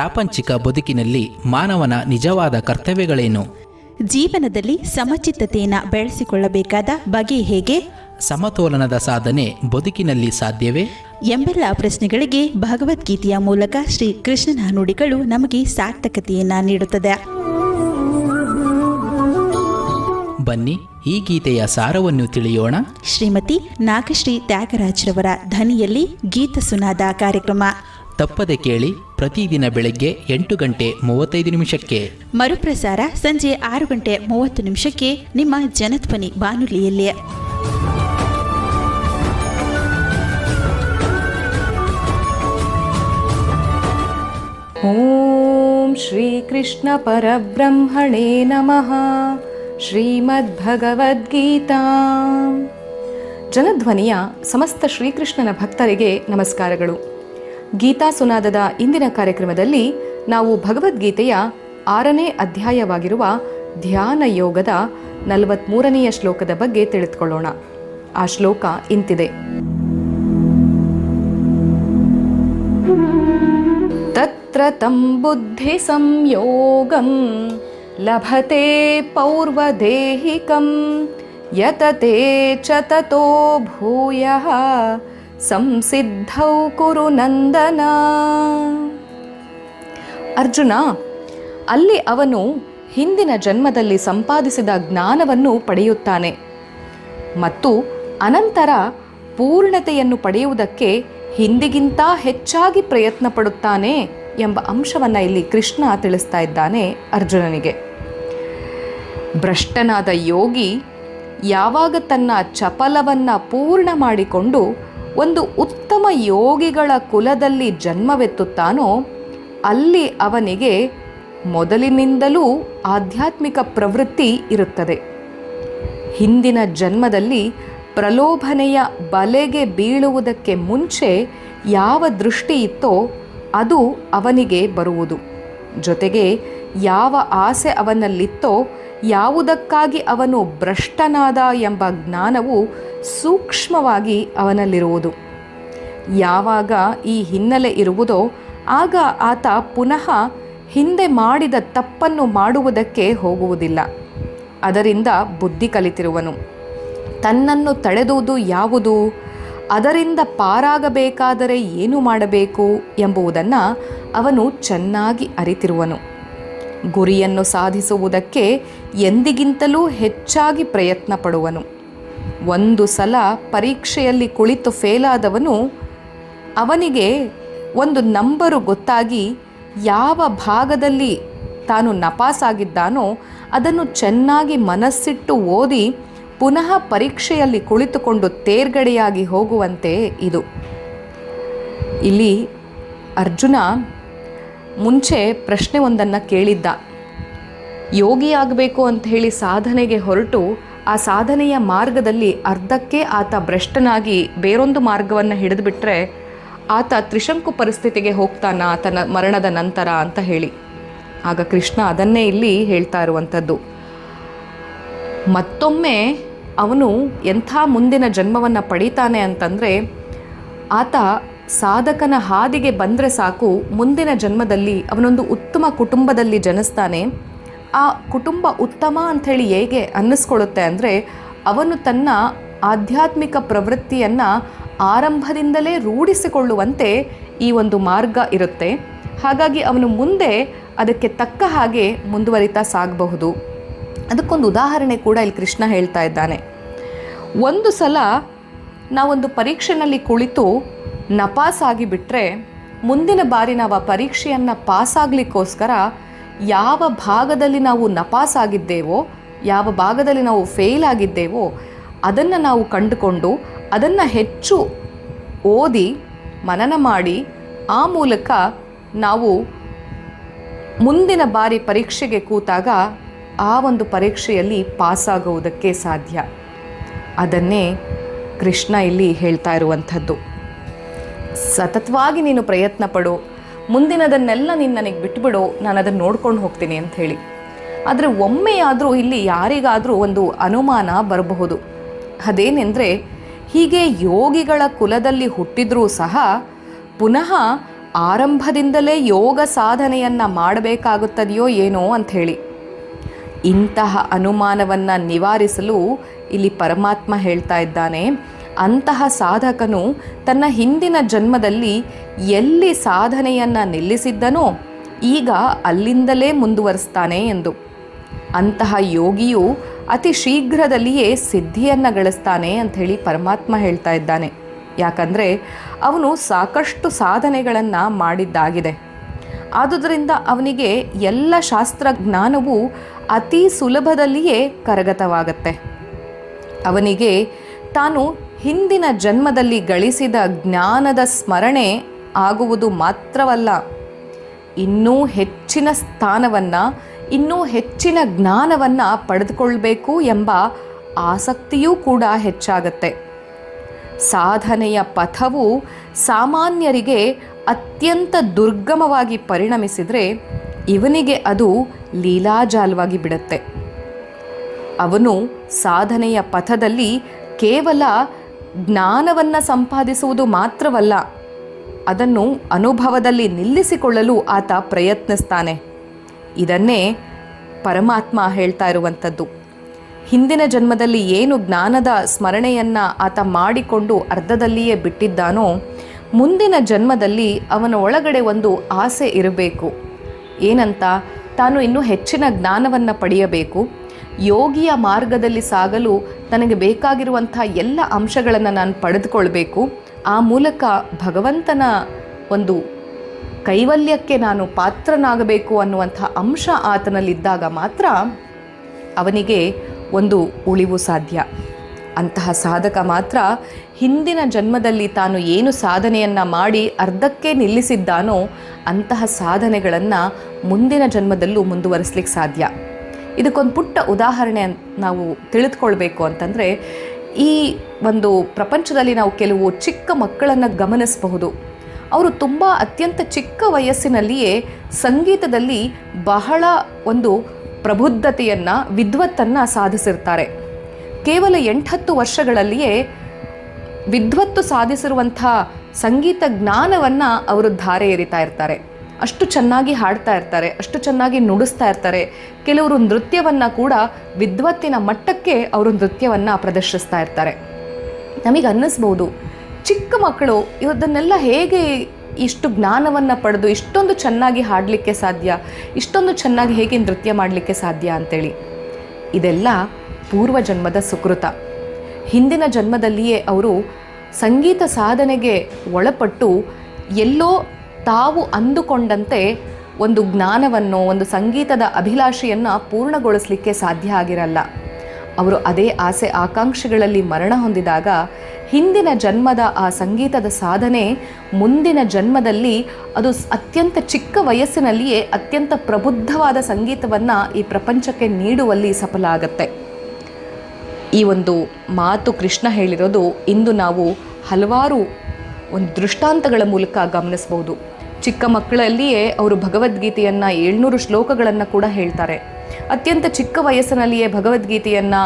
ಪ್ರಾಪಂಚಿಕ ಬದುಕಿನಲ್ಲಿ ಮಾನವನ ನಿಜವಾದ ಕರ್ತವ್ಯಗಳೇನು? ಜೀವನದಲ್ಲಿ ಸಮಚಿತ್ತತೆಯನ್ನು ಬೆಳೆಸಿಕೊಳ್ಳಬೇಕಾದ ಬಗೆ ಹೇಗೆ? ಸಮತೋಲನದ ಸಾಧನೆ ಬದುಕಿನಲ್ಲಿ ಸಾಧ್ಯವೇ? ಎಂಬೆಲ್ಲ ಪ್ರಶ್ನೆಗಳಿಗೆ ಭಗವದ್ಗೀತೆಯ ಮೂಲಕ ಶ್ರೀ ಕೃಷ್ಣನ ನುಡಿಗಳು ನಮಗೆ ಸಾರ್ಥಕತೆಯನ್ನು ನೀಡುತ್ತದೆ. ಬನ್ನಿ, ಈ ಗೀತೆಯ ಸಾರವನ್ನು ತಿಳಿಯೋಣ. ಶ್ರೀಮತಿ ನಾಗಶ್ರೀ ತ್ಯಾಗರಾಜ್ರವರ ಧ್ವನಿಯಲ್ಲಿ ಗೀತ ಸುನಾದ ಕಾರ್ಯಕ್ರಮ ತಪ್ಪದೆ ಕೇಳಿ. ಪ್ರತಿದಿನ ಬೆಳಗ್ಗೆ 8:35 ಮರುಪ್ರಸಾರ ಸಂಜೆ 6:30 ನಿಮ್ಮ ಜನಧ್ವನಿ ಬಾನುಲಿಯಲ್ಲಿ. ಓಂ ಶ್ರೀ ಕೃಷ್ಣ ಪರಬ್ರಹ್ಮಣೇ ನಮಃ. ಶ್ರೀಮದ್ಭಗವದ್ಗೀತಾ. ಜನಧ್ವನಿಯ ಸಮಸ್ತ ಶ್ರೀಕೃಷ್ಣನ ಭಕ್ತರಿಗೆ ನಮಸ್ಕಾರಗಳು. ಗೀತಾ ಸುನಾದದ ಇಂದಿನ ಕಾರ್ಯಕ್ರಮದಲ್ಲಿ ನಾವು ಭಗವದ್ಗೀತೆಯ 6ನೇ ಅಧ್ಯಾಯವಾಗಿರುವ ಧ್ಯಾನ ಯೋಗದ 43ನೆಯ ಶ್ಲೋಕದ ಬಗ್ಗೆ ತಿಳಿದುಕೊಳ್ಳೋಣ. ಆ ಶ್ಲೋಕ ಇಂತಿದೆ: ತತ್ರ ತಂ ಬುದ್ಧಿ ಸಂಯೋಗಂ ಲಭತೆ ಪೌರ್ವದೇಹಿಕಂ ಯತತೆ ಚ ತತೋ ಭೂಯಃ ಸಂಸಿದ್ಧೌ ಕುರು ನಂದನ. ಅರ್ಜುನ, ಅಲ್ಲಿ ಅವನು ಹಿಂದಿನ ಜನ್ಮದಲ್ಲಿ ಸಂಪಾದಿಸಿದ ಜ್ಞಾನವನ್ನು ಪಡೆಯುತ್ತಾನೆ ಮತ್ತು ಅನಂತರ ಪೂರ್ಣತೆಯನ್ನು ಪಡೆಯುವುದಕ್ಕೆ ಹಿಂದಿಗಿಂತ ಹೆಚ್ಚಾಗಿ ಪ್ರಯತ್ನ ಪಡುತ್ತಾನೆ ಎಂಬ ಅಂಶವನ್ನು ಇಲ್ಲಿ ಕೃಷ್ಣ ತಿಳಿಸ್ತಾ ಇದ್ದಾನೆ ಅರ್ಜುನನಿಗೆ. ಭ್ರಷ್ಟನಾದ ಯೋಗಿ ಯಾವಾಗ ತನ್ನ ಚಪಲವನ್ನು ಪೂರ್ಣ ಮಾಡಿಕೊಂಡು ಒಂದು ಉತ್ತಮ ಯೋಗಿಗಳ ಕುಲದಲ್ಲಿ ಜನ್ಮವೆತ್ತುತ್ತಾನೋ ಅಲ್ಲಿ ಅವನಿಗೆ ಮೊದಲಿನಿಂದಲೂ ಆಧ್ಯಾತ್ಮಿಕ ಪ್ರವೃತ್ತಿ ಇರುತ್ತದೆ. ಹಿಂದಿನ ಜನ್ಮದಲ್ಲಿ ಪ್ರಲೋಭನೆಯ ಬಲೆಗೆ ಬೀಳುವುದಕ್ಕೆ ಮುಂಚೆ ಯಾವ ದೃಷ್ಟಿ ಇತ್ತೋ ಅದು ಅವನಿಗೆ ಬರುವುದು. ಜೊತೆಗೆ ಯಾವ ಆಸೆ ಅವನಲ್ಲಿತ್ತೋ, ಯಾವುದಕ್ಕಾಗಿ ಅವನು ಭ್ರಷ್ಟನಾದ ಎಂಬ ಜ್ಞಾನವು ಸೂಕ್ಷ್ಮವಾಗಿ ಅವನಲ್ಲಿರುವುದು. ಯಾವಾಗ ಈ ಹಿನ್ನೆಲೆ ಇರುವುದೋ ಆಗ ಆತ ಪುನಃ ಹಿಂದೆ ಮಾಡಿದ ತಪ್ಪನ್ನು ಮಾಡುವುದಕ್ಕೆ ಹೋಗುವುದಿಲ್ಲ. ಅದರಿಂದ ಬುದ್ಧಿ ಕಲಿತಿರುವನು. ತನ್ನನ್ನು ತಡೆದುವುದು ಯಾವುದು, ಅದರಿಂದ ಪಾರಾಗಬೇಕಾದರೆ ಏನು ಮಾಡಬೇಕು ಎಂಬುದನ್ನು ಅವನು ಚೆನ್ನಾಗಿ ಅರಿತಿರುವನು. ಗುರಿಯನ್ನು ಸಾಧಿಸುವುದಕ್ಕೆ ಎಂದಿಗಿಂತಲೂ ಹೆಚ್ಚಾಗಿ ಪ್ರಯತ್ನ ಪಡುವನು. ಒಂದು ಸಲ ಪರೀಕ್ಷೆಯಲ್ಲಿ ಕುಳಿತು ಫೇಲಾದವನು ಅವನಿಗೆ ಒಂದು ನಂಬರು ಗೊತ್ತಾಗಿ ಯಾವ ಭಾಗದಲ್ಲಿ ತಾನು ನಪಾಸಾಗಿದ್ದಾನೋ ಅದನ್ನು ಚೆನ್ನಾಗಿ ಮನಸ್ಸಿಟ್ಟು ಓದಿ ಪುನಃ ಪರೀಕ್ಷೆಯಲ್ಲಿ ಕುಳಿತುಕೊಂಡು ತೇರ್ಗಡೆಯಾಗಿ ಹೋಗುವಂತೆ ಇದು. ಇಲ್ಲಿ ಅರ್ಜುನ ಮುಂಚೆ ಪ್ರಶ್ನೆ ಒಂದನ್ನು ಕೇಳಿದ್ದ. ಯೋಗಿಯಾಗಬೇಕು ಅಂತ ಹೇಳಿ ಸಾಧನೆಗೆ ಹೊರಟು ಆ ಸಾಧನೆಯ ಮಾರ್ಗದಲ್ಲಿ ಅರ್ಧಕ್ಕೆ ಆತ ಭ್ರಷ್ಟನಾಗಿ ಬೇರೊಂದು ಮಾರ್ಗವನ್ನು ಹಿಡಿದುಬಿಟ್ರೆ ಆತ ತ್ರಿಶಂಕು ಪರಿಸ್ಥಿತಿಗೆ ಹೋಗ್ತಾನ ಆತನ ಮರಣದ ನಂತರ ಅಂತ ಹೇಳಿ. ಆಗ ಕೃಷ್ಣ ಅದನ್ನೇ ಇಲ್ಲಿ ಹೇಳ್ತಾ ಇರುವಂಥದ್ದು. ಮತ್ತೊಮ್ಮೆ ಅವನು ಎಂಥ ಮುಂದಿನ ಜನ್ಮವನ್ನು ಪಡೀತಾನೆ ಅಂತಂದರೆ, ಆತ ಸಾಧಕನ ಹಾದಿಗೆ ಬಂದರೆ ಸಾಕು, ಮುಂದಿನ ಜನ್ಮದಲ್ಲಿ ಅವನೊಂದು ಉತ್ತಮ ಕುಟುಂಬದಲ್ಲಿ ಜನಿಸ್ತಾನೆ. ಆ ಕುಟುಂಬ ಉತ್ತಮ ಅಂಥೇಳಿ ಹೇಗೆ ಅನ್ನಿಸ್ಕೊಳ್ಳುತ್ತೆ ಅಂದರೆ, ಅವನು ತನ್ನ ಆಧ್ಯಾತ್ಮಿಕ ಪ್ರವೃತ್ತಿಯನ್ನು ಆರಂಭದಿಂದಲೇ ರೂಢಿಸಿಕೊಳ್ಳುವಂತೆ ಈ ಒಂದು ಮಾರ್ಗ ಇರುತ್ತೆ. ಹಾಗಾಗಿ ಅವನು ಮುಂದೆ ಅದಕ್ಕೆ ತಕ್ಕ ಹಾಗೆ ಮುಂದುವರಿತಾ ಸಾಗಬಹುದು. ಅದಕ್ಕೊಂದು ಉದಾಹರಣೆ ಕೂಡ ಇಲ್ಲಿ ಕೃಷ್ಣ ಹೇಳ್ತಾ ಇದ್ದಾನೆ. ಒಂದು ಸಲ ನಾವೊಂದು ಪರೀಕ್ಷೆಯಲ್ಲಿ ಕುಳಿತು ನಪಾಸಾಗಿಬಿಟ್ರೆ ಮುಂದಿನ ಬಾರಿ ನಾವು ಆ ಪರೀಕ್ಷೆಯನ್ನು ಪಾಸಾಗಲಿಕ್ಕೋಸ್ಕರ ಯಾವ ಭಾಗದಲ್ಲಿ ನಾವು ನಪಾಸಾಗಿದ್ದೇವೋ, ಯಾವ ಭಾಗದಲ್ಲಿ ನಾವು ಫೇಲ್ ಆಗಿದ್ದೇವೋ ಅದನ್ನು ನಾವು ಕಂಡುಕೊಂಡು ಅದನ್ನು ಹೆಚ್ಚು ಓದಿ ಮನನ ಮಾಡಿ ಆ ಮೂಲಕ ನಾವು ಮುಂದಿನ ಬಾರಿ ಪರೀಕ್ಷೆಗೆ ಕೂತಾಗ ಆ ಒಂದು ಪರೀಕ್ಷೆಯಲ್ಲಿ ಪಾಸಾಗುವುದಕ್ಕೆ ಸಾಧ್ಯ. ಅದನ್ನೇ ಕೃಷ್ಣ ಇಲ್ಲಿ ಹೇಳ್ತಾ ಇರುವಂಥದ್ದು. ಸತತವಾಗಿ ನೀನು ಪ್ರಯತ್ನ ಪಡು, ಮುಂದಿನದನ್ನೆಲ್ಲ ನೀನು ನನಗೆ ಬಿಟ್ಟುಬಿಡು, ನಾನು ಅದನ್ನು ನೋಡ್ಕೊಂಡು ಹೋಗ್ತೀನಿ ಅಂತ ಹೇಳಿ. ಆದರೆ ಒಮ್ಮೆಯಾದರೂ ಇಲ್ಲಿ ಯಾರಿಗಾದರೂ ಒಂದು ಅನುಮಾನ ಬರಬಹುದು. ಅದೇನೆಂದರೆ, ಹೀಗೆ ಯೋಗಿಗಳ ಕುಲದಲ್ಲಿ ಹುಟ್ಟಿದ್ರೂ ಸಹ ಪುನಃ ಆರಂಭದಿಂದಲೇ ಯೋಗ ಸಾಧನೆಯನ್ನು ಮಾಡಬೇಕಾಗುತ್ತದೆಯೋ ಏನೋ ಅಂಥೇಳಿ. ಇಂತಹ ಅನುಮಾನವನ್ನು ನಿವಾರಿಸಲು ಇಲ್ಲಿ ಪರಮಾತ್ಮ ಹೇಳ್ತಾ ಇದ್ದಾನೆ, ಅಂತಹ ಸಾಧಕನು ತನ್ನ ಹಿಂದಿನ ಜನ್ಮದಲ್ಲಿ ಎಲ್ಲಿ ಸಾಧನೆಯನ್ನು ನಿಲ್ಲಿಸಿದ್ದನೋ ಈಗ ಅಲ್ಲಿಂದಲೇ ಮುಂದುವರಿಸ್ತಾನೆ ಎಂದು. ಅಂತಹ ಯೋಗಿಯು ಅತಿ ಶೀಘ್ರದಲ್ಲಿಯೇ ಸಿದ್ಧಿಯನ್ನು ಗಳಿಸ್ತಾನೆ ಅಂಥೇಳಿ ಪರಮಾತ್ಮ ಹೇಳ್ತಾ ಇದ್ದಾನೆ. ಯಾಕಂದರೆ ಅವನು ಸಾಕಷ್ಟು ಸಾಧನೆಗಳನ್ನು ಮಾಡಿದ್ದಾಗಿದೆ. ಆದುದರಿಂದ ಅವನಿಗೆ ಎಲ್ಲ ಶಾಸ್ತ್ರಜ್ಞಾನವು ಅತಿ ಸುಲಭದಲ್ಲಿಯೇ ಕರಗತವಾಗತ್ತೆ. ಅವನಿಗೆ ತಾನು ಹಿಂದಿನ ಜನ್ಮದಲ್ಲಿ ಗಳಿಸಿದ ಜ್ಞಾನದ ಸ್ಮರಣೆ ಆಗುವುದು ಮಾತ್ರವಲ್ಲ, ಇನ್ನೂ ಹೆಚ್ಚಿನ ಸ್ಥಾನವನ್ನು, ಇನ್ನೂ ಹೆಚ್ಚಿನ ಜ್ಞಾನವನ್ನು ಪಡೆದುಕೊಳ್ಬೇಕು ಎಂಬ ಆಸಕ್ತಿಯೂ ಕೂಡ ಹೆಚ್ಚಾಗತ್ತೆ. ಸಾಧನೆಯ ಪಥವು ಸಾಮಾನ್ಯರಿಗೆ ಅತ್ಯಂತ ದುರ್ಗಮವಾಗಿ ಪರಿಣಮಿಸಿದರೆ ಇವನಿಗೆ ಅದು ಲೀಲಾಜಾಲವಾಗಿ ಬಿಡುತ್ತೆ. ಅವನು ಸಾಧನೆಯ ಪಥದಲ್ಲಿ ಕೇವಲ ಜ್ಞಾನವನ್ನು ಸಂಪಾದಿಸುವುದು ಮಾತ್ರವಲ್ಲ, ಅದನ್ನು ಅನುಭವದಲ್ಲಿ ನಿಲ್ಲಿಸಿಕೊಳ್ಳಲು ಆತ ಪ್ರಯತ್ನಿಸ್ತಾನೆ. ಇದನ್ನೇ ಪರಮಾತ್ಮ ಹೇಳ್ತಾ ಇರುವಂಥದ್ದು. ಹಿಂದಿನ ಜನ್ಮದಲ್ಲಿ ಏನು ಜ್ಞಾನದ ಸ್ಮರಣೆಯನ್ನು ಆತ ಮಾಡಿಕೊಂಡು ಅರ್ಧದಲ್ಲಿಯೇ ಬಿಟ್ಟಿದ್ದಾನೋ, ಮುಂದಿನ ಜನ್ಮದಲ್ಲಿ ಅವನ ಒಳಗಡೆ ಒಂದು ಆಸೆ ಇರಬೇಕು. ಏನಂತ? ತಾನು ಇನ್ನೂ ಹೆಚ್ಚಿನ ಜ್ಞಾನವನ್ನು ಪಡೆಯಬೇಕು, ಯೋಗಿಯ ಮಾರ್ಗದಲ್ಲಿ ಸಾಗಲು ತನಗೆ ಬೇಕಾಗಿರುವಂಥ ಎಲ್ಲ ಅಂಶಗಳನ್ನು ನಾನು ಪಡೆದುಕೊಳ್ಬೇಕು, ಆ ಮೂಲಕ ಭಗವಂತನ ಒಂದು ಕೈವಲ್ಯಕ್ಕೆ ನಾನು ಪಾತ್ರನಾಗಬೇಕು ಅನ್ನುವಂಥ ಅಂಶ ಆತನಲ್ಲಿದ್ದಾಗ ಮಾತ್ರ ಅವನಿಗೆ ಒಂದು ಉಳಿವು ಸಾಧ್ಯ. ಅಂತಹ ಸಾಧಕ ಮಾತ್ರ ಹಿಂದಿನ ಜನ್ಮದಲ್ಲಿ ತಾನು ಏನು ಸಾಧನೆಯನ್ನು ಮಾಡಿ ಅರ್ಧಕ್ಕೆ ನಿಲ್ಲಿಸಿದ್ದಾನೋ ಅಂತಹ ಸಾಧನೆಗಳನ್ನು ಮುಂದಿನ ಜನ್ಮದಲ್ಲೂ ಮುಂದುವರಿಸಲಿಕ್ಕೆ ಸಾಧ್ಯ. ಇದಕ್ಕೊಂದು ಪುಟ್ಟ ಉದಾಹರಣೆ ನಾವು ತಿಳಿದುಕೊಳ್ಬೇಕು ಅಂತಂದರೆ, ಈ ಒಂದು ಪ್ರಪಂಚದಲ್ಲಿ ನಾವು ಕೆಲವು ಚಿಕ್ಕ ಮಕ್ಕಳನ್ನು ಗಮನಿಸಬಹುದು. ಅವರು ತುಂಬ ಅತ್ಯಂತ ಚಿಕ್ಕ ವಯಸ್ಸಿನಲ್ಲಿಯೇ ಸಂಗೀತದಲ್ಲಿ ಬಹಳ ಒಂದು ಪ್ರಬುದ್ಧತೆಯನ್ನು, ವಿದ್ವತ್ತನ್ನು ಸಾಧಿಸಿರ್ತಾರೆ. ಕೇವಲ 8-10 ವರ್ಷಗಳಲ್ಲಿಯೇ ವಿದ್ವತ್ತು ಸಾಧಿಸಿರುವಂಥ ಸಂಗೀತ ಜ್ಞಾನವನ್ನು ಅವರು ಧಾರೆ ಎರಿತಾ ಇರ್ತಾರೆ. ಅಷ್ಟು ಚೆನ್ನಾಗಿ ಹಾಡ್ತಾ ಇರ್ತಾರೆ, ಅಷ್ಟು ಚೆನ್ನಾಗಿ ನುಡಿಸ್ತಾ ಇರ್ತಾರೆ. ಕೆಲವರು ನೃತ್ಯವನ್ನು ಕೂಡ ವಿದ್ವತ್ತಿನ ಮಟ್ಟಕ್ಕೆ ಅವರು ನೃತ್ಯವನ್ನು ಪ್ರದರ್ಶಿಸ್ತಾ ಇರ್ತಾರೆ. ನಮಗೆ ಅನ್ನಿಸ್ಬೋದು, ಚಿಕ್ಕ ಮಕ್ಕಳು ಇವದನ್ನೆಲ್ಲ ಹೇಗೆ ಇಷ್ಟು ಜ್ಞಾನವನ್ನು ಪಡೆದು ಇಷ್ಟೊಂದು ಚೆನ್ನಾಗಿ ಹಾಡಲಿಕ್ಕೆ ಸಾಧ್ಯ, ಇಷ್ಟೊಂದು ಚೆನ್ನಾಗಿ ಹೇಗೆ ನೃತ್ಯ ಮಾಡಲಿಕ್ಕೆ ಸಾಧ್ಯ ಅಂತೇಳಿ. ಇದೆಲ್ಲ ಪೂರ್ವಜನ್ಮದ ಸುಕೃತ. ಹಿಂದಿನ ಜನ್ಮದಲ್ಲಿಯೇ ಅವರು ಸಂಗೀತ ಸಾಧನೆಗೆ ಒಳಪಟ್ಟು ಎಲ್ಲೋ ತಾವು ಅಂದುಕೊಂಡಂತೆ ಒಂದು ಜ್ಞಾನವನ್ನು, ಒಂದು ಸಂಗೀತದ ಅಭಿಲಾಷೆಯನ್ನು ಪೂರ್ಣಗೊಳಿಸಲಿಕ್ಕೆ ಸಾಧ್ಯ ಆಗಿರಲ್ಲ. ಅವರು ಅದೇ ಆಸೆ ಆಕಾಂಕ್ಷೆಗಳಲ್ಲಿ ಮರಣ ಹೊಂದಿದಾಗ ಹಿಂದಿನ ಜನ್ಮದ ಆ ಸಂಗೀತದ ಸಾಧನೆ ಮುಂದಿನ ಜನ್ಮದಲ್ಲಿ ಅದು ಅತ್ಯಂತ ಚಿಕ್ಕ ವಯಸ್ಸಿನಲ್ಲಿಯೇ ಅತ್ಯಂತ ಪ್ರಬುದ್ಧವಾದ ಸಂಗೀತವನ್ನು ಈ ಪ್ರಪಂಚಕ್ಕೆ ನೀಡುವಲ್ಲಿ ಸಫಲ ಆಗತ್ತೆ. ಈ ಒಂದು ಮಾತು ಕೃಷ್ಣ ಹೇಳಿರೋದು ಇಂದು ನಾವು ಹಲವಾರು ಒಂದು ದೃಷ್ಟಾಂತಗಳ ಮೂಲಕ ಗಮನಿಸ್ಬೋದು. ಚಿಕ್ಕ ಮಕ್ಕಳಲ್ಲಿಯೇ ಅವರು ಭಗವದ್ಗೀತೆಯನ್ನು 700 ಶ್ಲೋಕಗಳನ್ನು ಕೂಡ ಹೇಳ್ತಾರೆ. ಅತ್ಯಂತ ಚಿಕ್ಕ ವಯಸ್ಸಿನಲ್ಲಿಯೇ ಭಗವದ್ಗೀತೆಯನ್ನು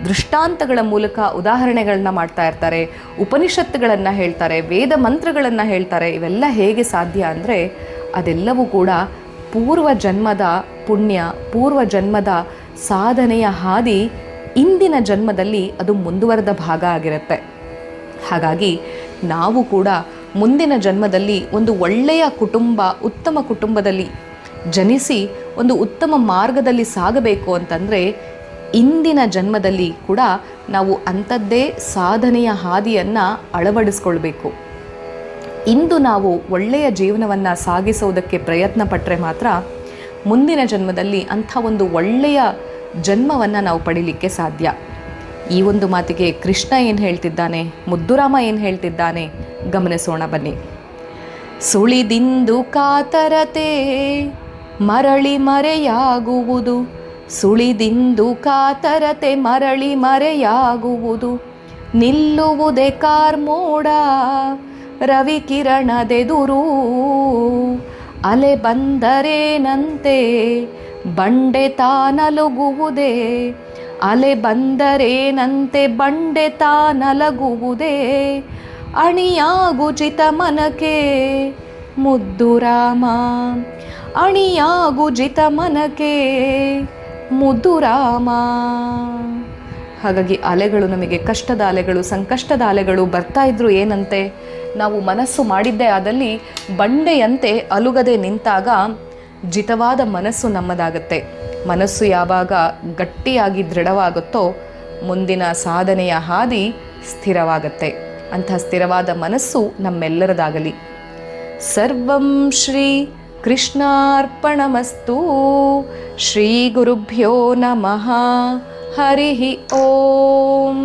ದೃಷ್ಟಾಂತಗಳ ಮೂಲಕ ಉದಾಹರಣೆಗಳನ್ನ ಮಾಡ್ತಾ ಇರ್ತಾರೆ, ಉಪನಿಷತ್ತುಗಳನ್ನು ಹೇಳ್ತಾರೆ, ವೇದ ಮಂತ್ರಗಳನ್ನು ಹೇಳ್ತಾರೆ. ಇವೆಲ್ಲ ಹೇಗೆ ಸಾಧ್ಯ ಅಂದರೆ ಅದೆಲ್ಲವೂ ಕೂಡ ಪೂರ್ವ ಜನ್ಮದ ಪುಣ್ಯ, ಪೂರ್ವ ಜನ್ಮದ ಸಾಧನೆಯ ಹಾದಿ ಇಂದಿನ ಜನ್ಮದಲ್ಲಿ ಅದು ಮುಂದುವರೆದ ಭಾಗ ಆಗಿರುತ್ತೆ. ಹಾಗಾಗಿ ನಾವು ಕೂಡ ಮುಂದಿನ ಜನ್ಮದಲ್ಲಿ ಒಂದು ಒಳ್ಳೆಯ ಕುಟುಂಬ, ಉತ್ತಮ ಕುಟುಂಬದಲ್ಲಿ ಜನಿಸಿ ಒಂದು ಉತ್ತಮ ಮಾರ್ಗದಲ್ಲಿ ಸಾಗಬೇಕು ಅಂತಂದರೆ ಇಂದಿನ ಜನ್ಮದಲ್ಲಿ ಕೂಡ ನಾವು ಅಂಥದ್ದೇ ಸಾಧನೆಯ ಹಾದಿಯನ್ನು ಅಳವಡಿಸ್ಕೊಳ್ಬೇಕು. ಇಂದು ನಾವು ಒಳ್ಳೆಯ ಜೀವನವನ್ನು ಸಾಗಿಸೋದಕ್ಕೆ ಪ್ರಯತ್ನ ಪಟ್ಟರೆ ಮಾತ್ರ ಮುಂದಿನ ಜನ್ಮದಲ್ಲಿ ಅಂಥ ಒಂದು ಒಳ್ಳೆಯ ಜನ್ಮವನ್ನು ನಾವು ಪಡೀಲಿಕ್ಕೆ ಸಾಧ್ಯ. ಈ ಒಂದು ಮಾತಿಗೆ ಕೃಷ್ಣ ಏನು ಹೇಳ್ತಿದ್ದಾನೆ, ಮುದ್ದುರಾಮ ಏನು ಹೇಳ್ತಿದ್ದಾನೆ ಗಮನಿಸೋಣ ಬನ್ನಿ. ಸುಳಿದಿಂದು ಕಾತರತೆ ಮರಳಿ ಮರೆಯಾಗುವುದು, ಸುಳಿದಿಂದು ಕಾತರತೆ ಮರಳಿ ಮರೆಯಾಗುವುದು, ನಿಲ್ಲುವುದೇ ಕಾರ್ಮೋಡ ರವಿ ಕಿರಣದೆದುರು, ಅಲೆ ಬಂದರೇನಂತೆ ಬಂಡೆ ತಾನಲಗುವುದೇ, ಅಲೆ ಬಂದರೇನಂತೆ ಬಂಡೆ ತಾನಲಗುವುದೇ, ಅಣಿಯಾಗುಚಿತ ಮನಕೆ ಮುದ್ದು ರಾಮ ಅಣಿಯಾಗು ಜಿತ ಮನಕೆ ಮುದ್ದು ರಾಮ. ಹಾಗಾಗಿ ಅಲೆಗಳು, ನಮಗೆ ಕಷ್ಟದ ಅಲೆಗಳು, ಸಂಕಷ್ಟದ ಅಲೆಗಳು ಬರ್ತಾ ಇದ್ರು ಏನಂತೆ, ನಾವು ಮನಸ್ಸು ಮಾಡಿದ್ದೇ ಆದಲ್ಲಿ ಬಂಡೆಯಂತೆ ಅಲುಗದೆ ನಿಂತಾಗ ಜಿತವಾದ ಮನಸ್ಸು ನಮ್ಮದಾಗತ್ತೆ. ಮನಸ್ಸು ಯಾವಾಗ ಗಟ್ಟಿಯಾಗಿ ದೃಢವಾಗುತ್ತೋ ಮುಂದಿನ ಸಾಧನೆಯ ಹಾದಿ ಸ್ಥಿರವಾಗತ್ತೆ. ಅಂಥ ಸ್ಥಿರವಾದ ಮನಸ್ಸು ನಮ್ಮೆಲ್ಲರದಾಗಲಿ. ಸರ್ವಂ ಶ್ರೀ ಕೃಷ್ಣಾರ್ಪಣಮಸ್ತು. ಶ್ರೀ ಗುರುಭ್ಯೋ ನಮಃ. ಹರಿ ಓಂ.